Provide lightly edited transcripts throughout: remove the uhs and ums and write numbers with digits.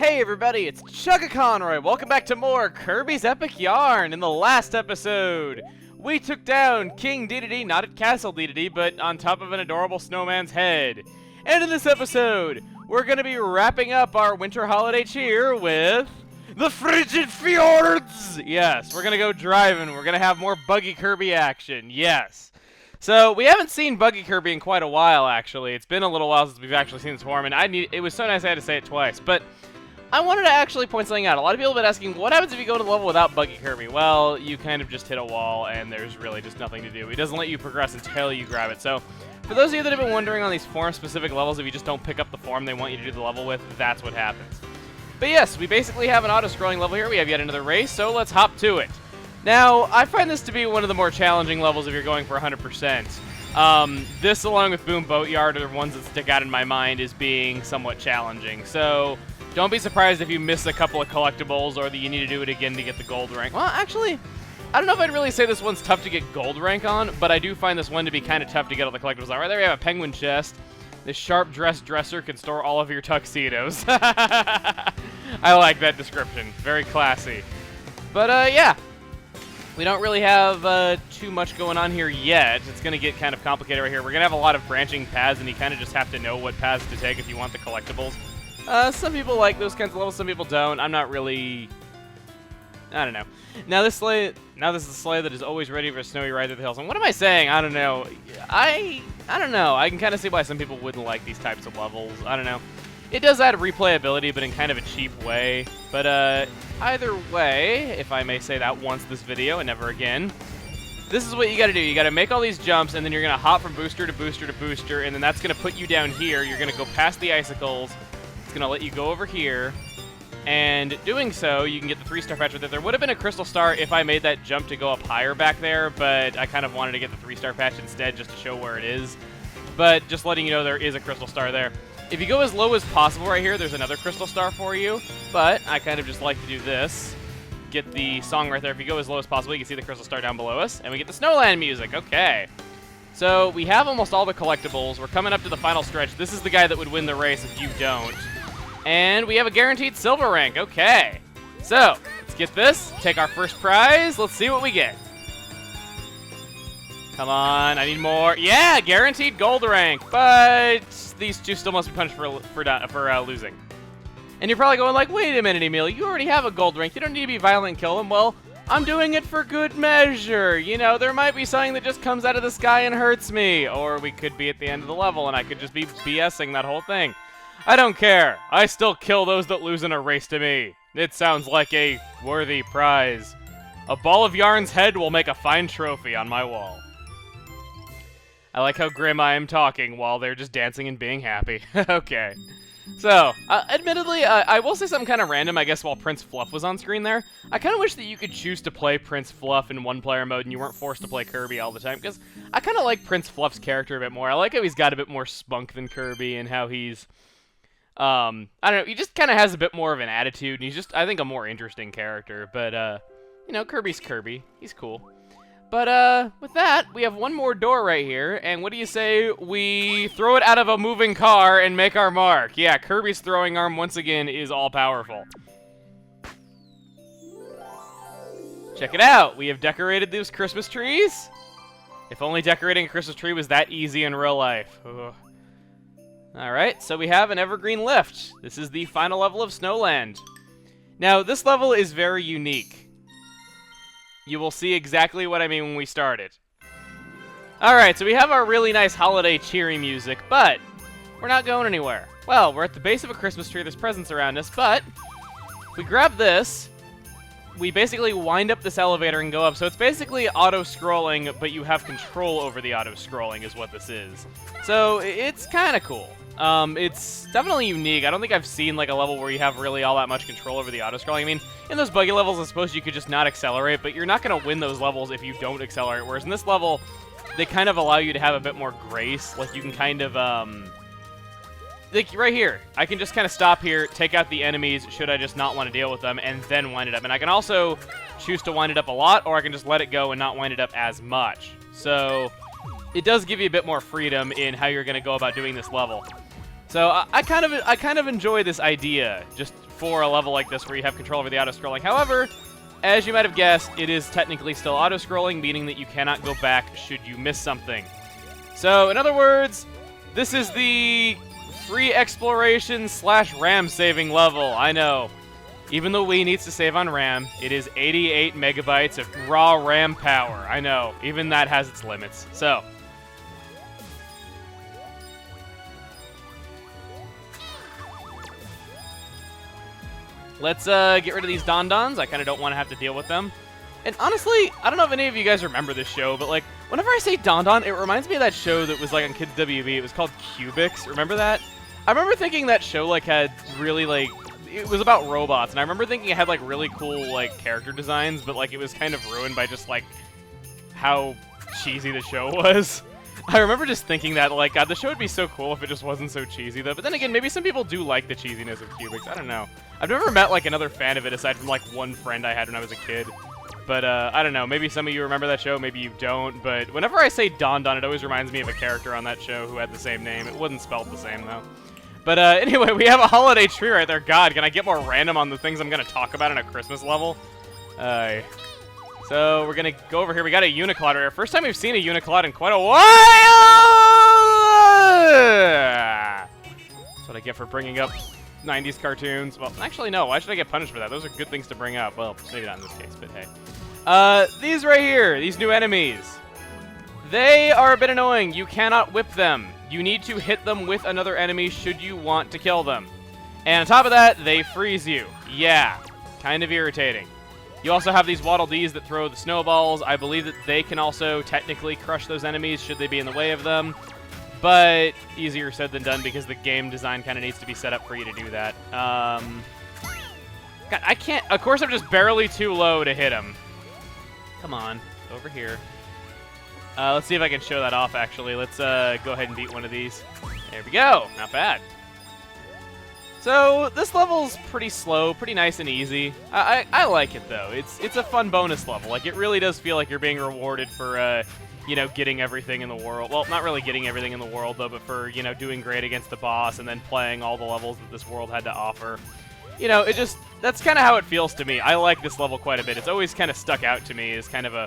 Hey everybody, it's Chugga Conroy. Welcome back to more Kirby's Epic Yarn. In the last episode, we took down King Dedede, not at Castle Dedede, but on top of an adorable snowman's head. And in this episode, we're going to be wrapping up our winter holiday cheer with the Frigid Fjords. Yes, we're going to go driving. We're going to have more Buggy Kirby action. Yes. So, we haven't seen Buggy Kirby in quite a while, actually. It's been a little while since we've actually seen this form, and it was so nice I had to say it twice. But I wanted to actually point something out. A lot of people have been asking, what happens if you go to the level without Buggy Kirby? Well, you kind of just hit a wall, and there's really just nothing to do. He doesn't let you progress until you grab it. So, for those of you that have been wondering on these form-specific levels, if you just don't pick up the form they want you to do the level with, that's what happens. But yes, we basically have an auto-scrolling level here. We have yet another race, so let's hop to it. Now, I find this to be one of the more challenging levels if you're going for 100%. This, along with Boom Boatyard, are the ones that stick out in my mind as being somewhat challenging. So, don't be surprised if you miss a couple of collectibles or that you need to do it again to get the gold rank. Well, actually, I don't know if I'd really say this one's tough to get gold rank on, but I do find this one to be kind of tough to get all the collectibles on. Right there we have a penguin chest. This sharp-dressed dresser can store all of your tuxedos. I like that description. Very classy. But, yeah. We don't really have too much going on here yet. It's going to get kind of complicated right here. We're going to have a lot of branching paths, and you kind of just have to know what paths to take if you want the collectibles. Some people like those kinds of levels, some people don't. I'm not really... I don't know. Now this is the sleigh that is always ready for a snowy ride through the hills. And what am I saying? I don't know. I don't know. I can kind of see why some people wouldn't like these types of levels. I don't know. It does add replayability, but in kind of a cheap way. But either way, if I may say that once this video and never again, this is what you gotta do. You gotta make all these jumps, and then you're gonna hop from booster to booster to booster, and then that's gonna put you down here. You're gonna go past the icicles. It's gonna let you go over here. And doing so, you can get the 3-star patch with it. There would have been a crystal star if I made that jump to go up higher back there, but I kind of wanted to get the 3-star patch instead just to show where it is. But just letting you know there is a crystal star there. If you go as low as possible right here, there's another crystal star for you, but I kind of just like to do this. Get the song right there. If you go as low as possible, you can see the crystal star down below us, and we get the Snowland music. Okay. So we have almost all the collectibles. We're coming up to the final stretch. This is the guy that would win the race if you don't. And we have a guaranteed silver rank. Okay. So, let's get this. Take our first prize. Let's see what we get. Come on, I need more. Yeah, guaranteed gold rank, but these two still must be punished for losing. And you're probably going like, wait a minute, Emil, you already have a gold rank. You don't need to be violent and kill them. Well, I'm doing it for good measure. You know, there might be something that just comes out of the sky and hurts me, or we could be at the end of the level and I could just be BSing that whole thing. I don't care. I still kill those that lose in a race to me. It sounds like a worthy prize. A ball of yarn's head will make a fine trophy on my wall. I like how grim I am talking while they're just dancing and being happy. Okay. So, admittedly, I will say something kind of random, I guess, while Prince Fluff was on screen there. I kind of wish that you could choose to play Prince Fluff in one-player mode and you weren't forced to play Kirby all the time, because I kind of like Prince Fluff's character a bit more. I like how he's got a bit more spunk than Kirby and how he's... I don't know, he just kind of has a bit more of an attitude, and he's just, I think, a more interesting character. But, you know, Kirby's Kirby. He's cool. But, with that, we have one more door right here, and what do you say we throw it out of a moving car and make our mark? Yeah, Kirby's throwing arm, once again, is all-powerful. Check it out! We have decorated those Christmas trees. If only decorating a Christmas tree was that easy in real life. Ugh. Alright, so we have an Evergreen Lift. This is the final level of Snowland. Now, this level is very unique. You will see exactly what I mean when we start it. Alright, so we have our really nice holiday cheery music, but we're not going anywhere. Well, we're at the base of a Christmas tree, there's presents around us, but if we grab this, we basically wind up this elevator and go up. So it's basically auto-scrolling, but you have control over the auto-scrolling is what this is. So it's kind of cool. It's definitely unique. I don't think I've seen like a level where you have really all that much control over the auto-scrolling. I mean, in those buggy levels, I suppose you could just not accelerate, but you're not going to win those levels if you don't accelerate. Whereas in this level, they kind of allow you to have a bit more grace. Like you can kind of, like right here, I can just kind of stop here, take out the enemies should I just not want to deal with them, and then wind it up. And I can also choose to wind it up a lot, or I can just let it go and not wind it up as much. So it does give you a bit more freedom in how you're going to go about doing this level. So I kind of enjoy this idea just for a level like this where you have control over the auto-scrolling. However, as you might have guessed, it is technically still auto-scrolling, meaning that you cannot go back should you miss something. So, in other words, this is the free exploration / RAM saving level. I know. Even though Wii needs to save on RAM, it is 88 megabytes of raw RAM power. I know. Even that has its limits. So, let's get rid of these Don-Dons. I kind of don't want to have to deal with them. And honestly, I don't know if any of you guys remember this show, but like, whenever I say Don-Don, it reminds me of that show that was like on Kids WB. It was called Cubics. Remember that? I remember thinking that show like had really like, it was about robots, and I remember thinking it had like really cool like character designs, but like it was kind of ruined by just like how cheesy the show was. I remember just thinking that, like, God, the show would be so cool if it just wasn't so cheesy, though. But then again, maybe some people do like the cheesiness of Cubics. I don't know. I've never met, like, another fan of it aside from, like, one friend I had when I was a kid. But, I don't know. Maybe some of you remember that show, maybe you don't. But whenever I say Don-Don, it always reminds me of a character on that show who had the same name. It wasn't spelled the same, though. But, anyway, we have a holiday tree right there. God, can I get more random on the things I'm going to talk about in a Christmas level? So we're going to go over here. We got a Uniclot right here. First time we've seen a Uniclot in quite a while! That's what I get for bringing up 90s cartoons. Well, actually, no. Why should I get punished for that? Those are good things to bring up. Well, maybe not in this case, but hey. These right here, these new enemies. They are a bit annoying. You cannot whip them. You need to hit them with another enemy should you want to kill them. And on top of that, they freeze you. Yeah, kind of irritating. You also have these Waddle Dees that throw the snowballs. I believe that they can also technically crush those enemies should they be in the way of them. But easier said than done because the game design kind of needs to be set up for you to do that. God, I can't... Of course, I'm just barely too low to hit him. Come on. Over here. Let's see if I can show that off, actually. Let's go ahead and beat one of these. There we go. Not bad. So, this level's pretty slow, pretty nice and easy. I like it, though. It's a fun bonus level. Like, it really does feel like you're being rewarded for, you know, getting everything in the world. Well, not really getting everything in the world, though, but for, you know, doing great against the boss and then playing all the levels that this world had to offer. You know, it just... That's kind of how it feels to me. I like this level quite a bit. It's always kind of stuck out to me as kind of a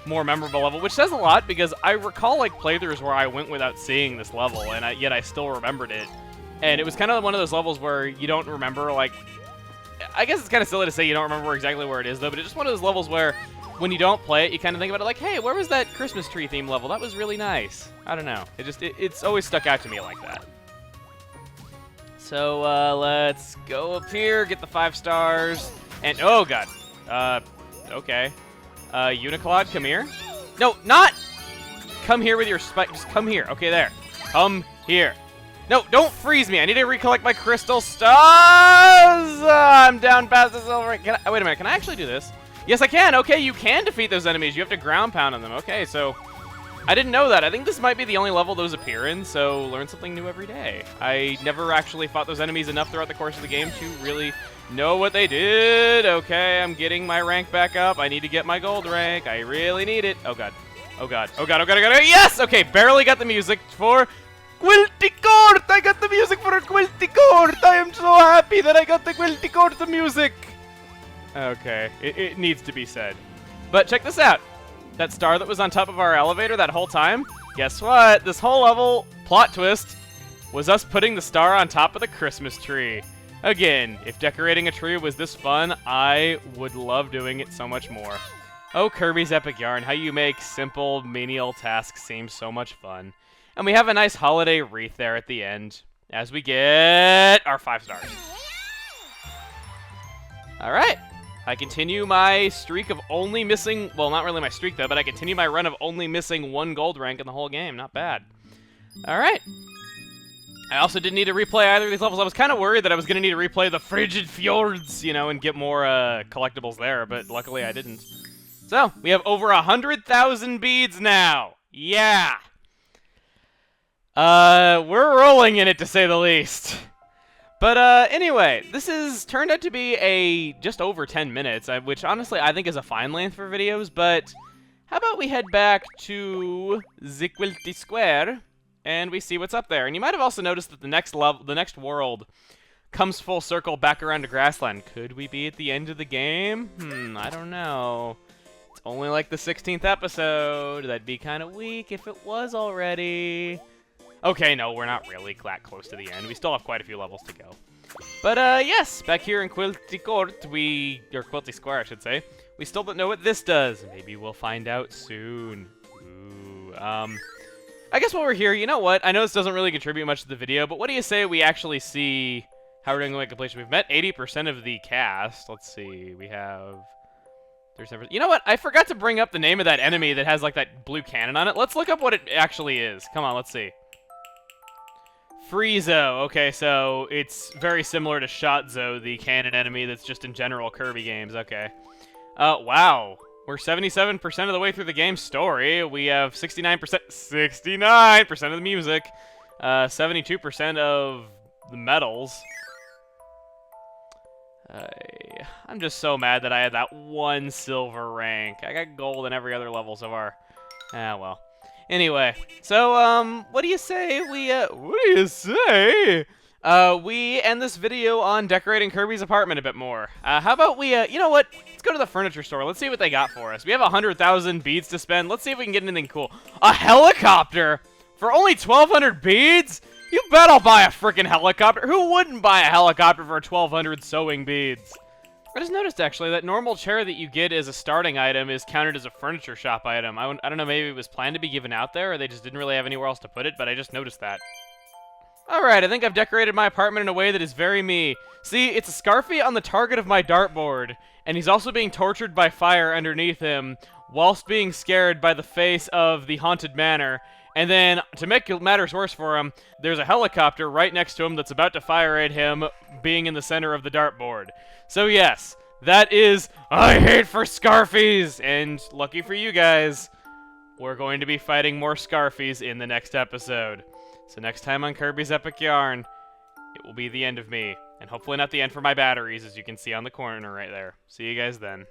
more memorable level, which says a lot because I recall, like, playthroughs where I went without seeing this level, and yet I still remembered it. And it was kind of one of those levels where you don't remember, like... I guess it's kind of silly to say you don't remember exactly where it is, though, but it's just one of those levels where when you don't play it, you kind of think about it like, hey, where was that Christmas tree theme level? That was really nice. I don't know. It's always stuck out to me like that. So, let's go up here, get the 5 stars, and... Oh, God. Okay. Uniclot, come here. No, not... Come here with your spike. Just come here. Okay, there. Come here. No, don't freeze me. I need to recollect my crystal stars. I'm down past the silver. Wait a minute. Can I actually do this? Yes, I can. Okay, you can defeat those enemies. You have to ground pound on them. Okay, so I didn't know that. I think this might be the only level those appear in, so learn something new every day. I never actually fought those enemies enough throughout the course of the game to really know what they did. Okay, I'm getting my rank back up. I need to get my gold rank. I really need it. Oh, God. Oh, God. Oh, God. Oh, God. Oh, God. Yes! Okay, barely got the music for... Quilty Court! I got the music for a Quilty Court! I am so happy that I got the Quilty Court music! Okay, it needs to be said. But check this out. That star that was on top of our elevator that whole time, guess what? This whole level, plot twist, was us putting the star on top of the Christmas tree. Again, if decorating a tree was this fun, I would love doing it so much more. Oh, Kirby's Epic Yarn, how you make simple, menial tasks seem so much fun. And we have a nice holiday wreath there at the end, as we get our 5 stars. Alright, I continue my streak of only missing, well, not really my streak though, but I continue my run of only missing 1 gold rank in the whole game. Not bad. Alright. I also didn't need to replay either of these levels. I was kind of worried that I was going to need to replay the Frigid Fjords, you know, and get more collectibles there, but luckily I didn't. So, we have over 100,000 beads now. Yeah! We're rolling in it, to say the least. But, anyway, this has turned out to be just over 10 minutes, which honestly I think is a fine length for videos, but how about we head back to the Quilty Square and we see what's up there. And you might have also noticed that the next world comes full circle back around to Grassland. Could we be at the end of the game? I don't know. It's only like the 16th episode. That'd be kind of weak if it was already. Okay, no, we're not really that close to the end. We still have quite a few levels to go. But, yes, back here in Quilty Court, or Quilty Square, I should say, we still don't know what this does. Maybe we'll find out soon. Ooh, I guess while we're here, you know what? I know this doesn't really contribute much to the video, but what do you say we actually see how we're doing the completion? We've met 80% of the cast. Let's see, we have... You know what? I forgot to bring up the name of that enemy that has, like, that blue cannon on it. Let's look up what it actually is. Come on, let's see. Friezo. Okay, so it's very similar to Shotzo, the cannon enemy that's just in general Kirby games. Okay. Wow. We're 77% of the way through the game's story. We have 69% of the music, 72% of the medals. I'm just so mad that I had that one silver rank. I got gold in every other level so far. Ah, well. Anyway, so, what do you say we end this video on decorating Kirby's apartment a bit more? How about we, you know what? Let's go to the furniture store. Let's see what they got for us. We have 100,000 beads to spend. Let's see if we can get anything cool. A helicopter? For only 1,200 beads? You bet I'll buy a freaking helicopter. Who wouldn't buy a helicopter for 1,200 sewing beads? I just noticed, actually, that normal chair that you get as a starting item is counted as a furniture shop item. I don't know, maybe it was planned to be given out there, or they just didn't really have anywhere else to put it, but I just noticed that. Alright, I think I've decorated my apartment in a way that is very me. See, it's a Scarfy on the target of my dartboard, and he's also being tortured by fire underneath him, whilst being scared by the face of the haunted manor. And then, to make matters worse for him, there's a helicopter right next to him that's about to fire at him, being in the center of the dartboard. So yes, that is I hate for Scarfies! And lucky for you guys, we're going to be fighting more Scarfies in the next episode. So next time on Kirby's Epic Yarn, it will be the end of me. And hopefully not the end for my batteries, as you can see on the corner right there. See you guys then.